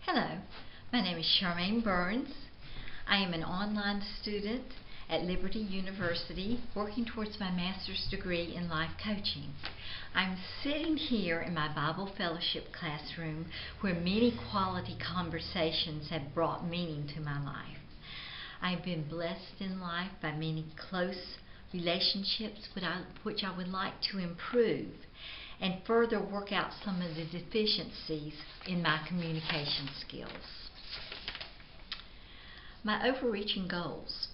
Hello, my name is Charmagne Burns. I am an online student at Liberty University working towards my master's degree in life coaching. I'm sitting here in my Bible fellowship classroom where many quality conversations have brought meaning to my life. I've been blessed in life by many close relationships which I would like to improve and further work out some of the deficiencies in my communication skills. My overreaching goals.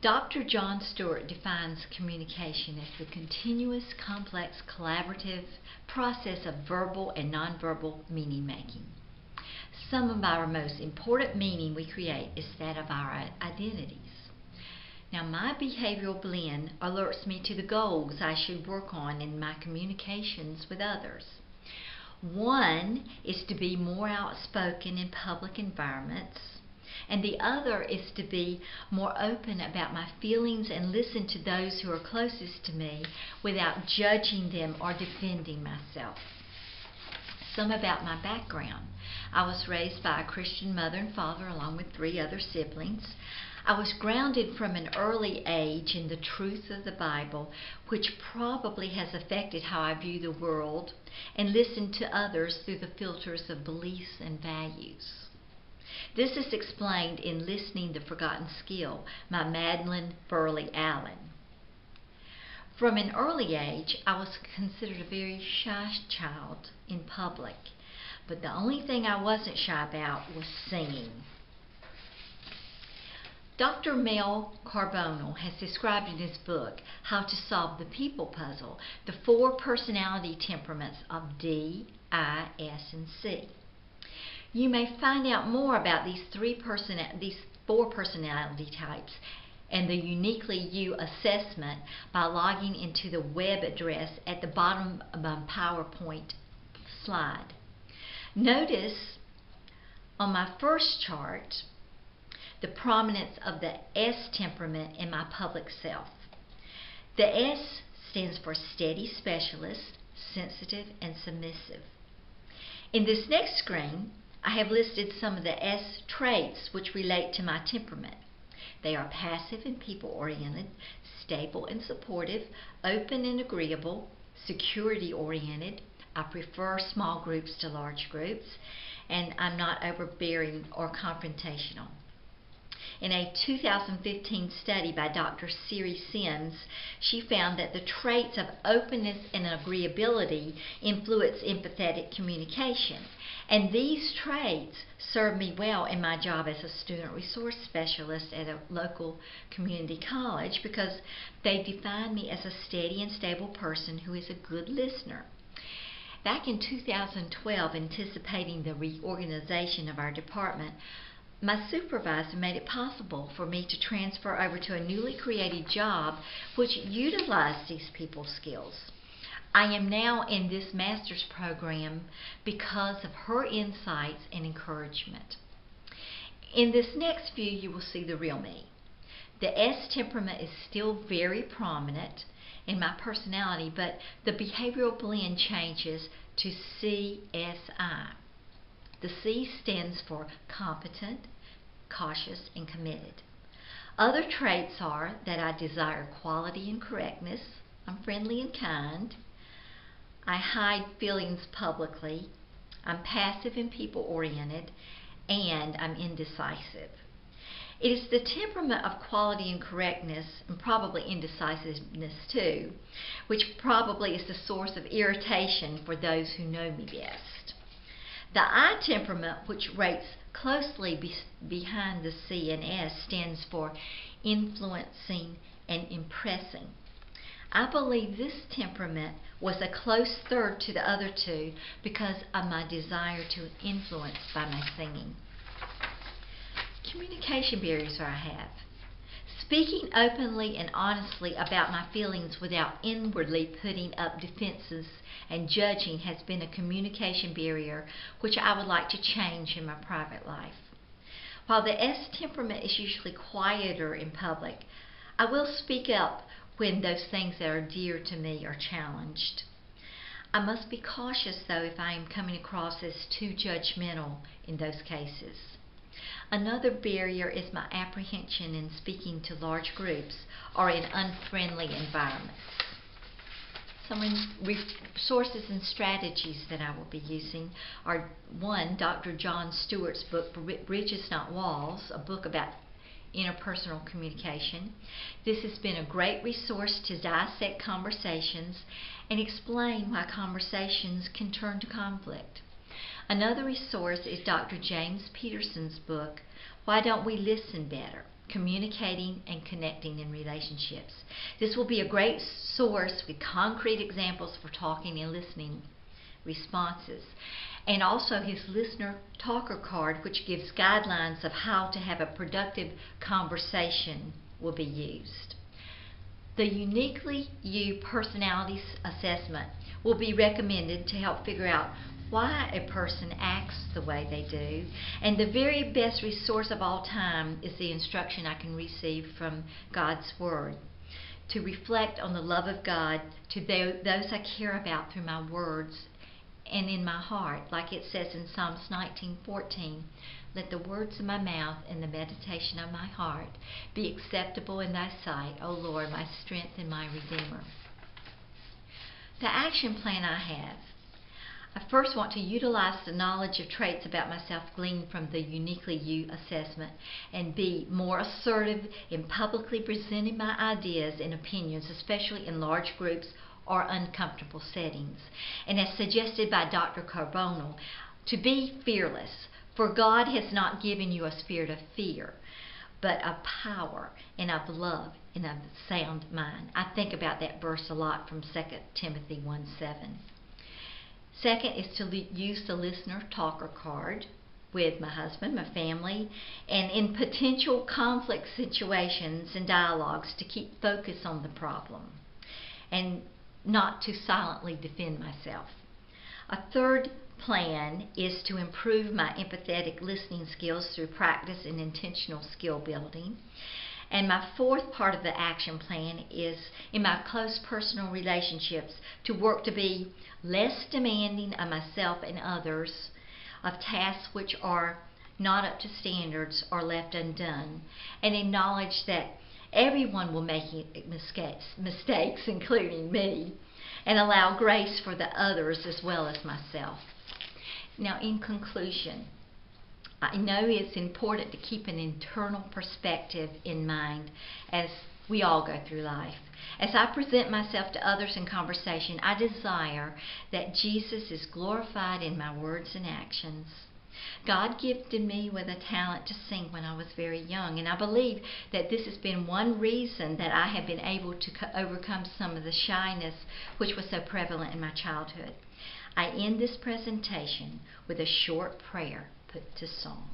Dr. John Stewart defines communication as the continuous, complex, collaborative process of verbal and nonverbal meaning making. Some of our most important meaning we create is that of our identities. Now, my behavioral blend alerts me to the goals I should work on in my communications with others. One is to be more outspoken in public environments, and the other is to be more open about my feelings and listen to those who are closest to me without judging them or defending myself. Some about my background. I was raised by a Christian mother and father along with 3 other siblings. I was grounded from an early age in the truth of the Bible, which probably has affected how I view the world and listen to others through the filters of beliefs and values. This is explained in Listening the Forgotten Skill by Madeline Burley Allen. From an early age, I was considered a very shy child in public, but the only thing I wasn't shy about was singing. Dr. Mel Carbonell has described in his book, How to Solve the People Puzzle, the 4 personality temperaments of D, I, S, and C. You may find out more about these 4 personality types and the Uniquely You assessment by logging into the web address at the bottom of my PowerPoint slide. Notice on my first chart the prominence of the S temperament in my public self. The S stands for steady specialist, sensitive, and submissive. In this next screen, I have listed some of the S traits which relate to my temperament. They are passive and people-oriented, stable and supportive, open and agreeable, security-oriented. I prefer small groups to large groups, and I'm not overbearing or confrontational. In a 2015 study by Dr. Siri Sims, she found that the traits of openness and agreeability influence empathetic communication. And these traits serve me well in my job as a student resource specialist at a local community college because they define me as a steady and stable person who is a good listener. Back in 2012, anticipating the reorganization of our department, my supervisor made it possible for me to transfer over to a newly created job which utilized these people skills. I am now in this master's program because of her insights and encouragement. In this next view, you will see the real me. The S temperament is still very prominent in my personality, but the behavioral blend changes to CSI. The C stands for competent, cautious, and committed. Other traits are that I desire quality and correctness, I'm friendly and kind, I hide feelings publicly, I'm passive and people-oriented, and I'm indecisive. It is the temperament of quality and correctness, and probably indecisiveness too, which probably is the source of irritation for those who know me best. The I temperament, which rates closely behind the C and S, stands for influencing and impressing. I believe this temperament was a close third to the other 2 because of my desire to influence by my singing. Communication barriers I have. Speaking openly and honestly about my feelings without inwardly putting up defenses and judging has been a communication barrier which I would like to change in my private life. While the S temperament is usually quieter in public, I will speak up when those things that are dear to me are challenged. I must be cautious, though, if I am coming across as too judgmental in those cases. Another barrier is my apprehension in speaking to large groups or in unfriendly environments. Some resources and strategies that I will be using are, one, Dr. John Stewart's book, Bridges Not Walls, a book about interpersonal communication. This has been a great resource to dissect conversations and explain why conversations can turn to conflict. Another resource is Dr. James Peterson's book, Why Don't We Listen Better? Communicating and Connecting in Relationships. This will be a great source with concrete examples for talking and listening responses. And also his listener talker card, which gives guidelines of how to have a productive conversation, will be used. The Uniquely You Personality Assessment will be recommended to help figure out why a person acts the way they do. And the very best resource of all time is the instruction I can receive from God's Word to reflect on the love of God to those I care about through my words and in my heart, like it says in Psalms 19:14, let the words of my mouth and the meditation of my heart be acceptable in thy sight, O Lord, my strength and my Redeemer. The action plan I have. I first want to utilize the knowledge of traits about myself gleaned from the Uniquely You assessment and be more assertive in publicly presenting my ideas and opinions, especially in large groups or uncomfortable settings. And as suggested by Dr. Carbonell, to be fearless, for God has not given you a spirit of fear, but of power and of love and of sound mind. I think about that verse a lot from 2 Timothy 1:7. Second is to use the listener talker card with my husband, my family, and in potential conflict situations and dialogues to keep focus on the problem and not to silently defend myself. A third plan is to improve my empathetic listening skills through practice and intentional skill building. And my fourth part of the action plan is, in my close personal relationships, to work to be less demanding of myself and others of tasks which are not up to standards or left undone, and acknowledge that everyone will make mistakes, including me, and allow grace for the others as well as myself. Now, in conclusion, I know it's important to keep an internal perspective in mind as we all go through life. As I present myself to others in conversation, I desire that Jesus is glorified in my words and actions. God gifted me with a talent to sing when I was very young, and I believe that this has been one reason that I have been able to overcome some of the shyness which was so prevalent in my childhood. I end this presentation with a short prayer put to song.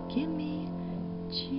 Give me Jesus.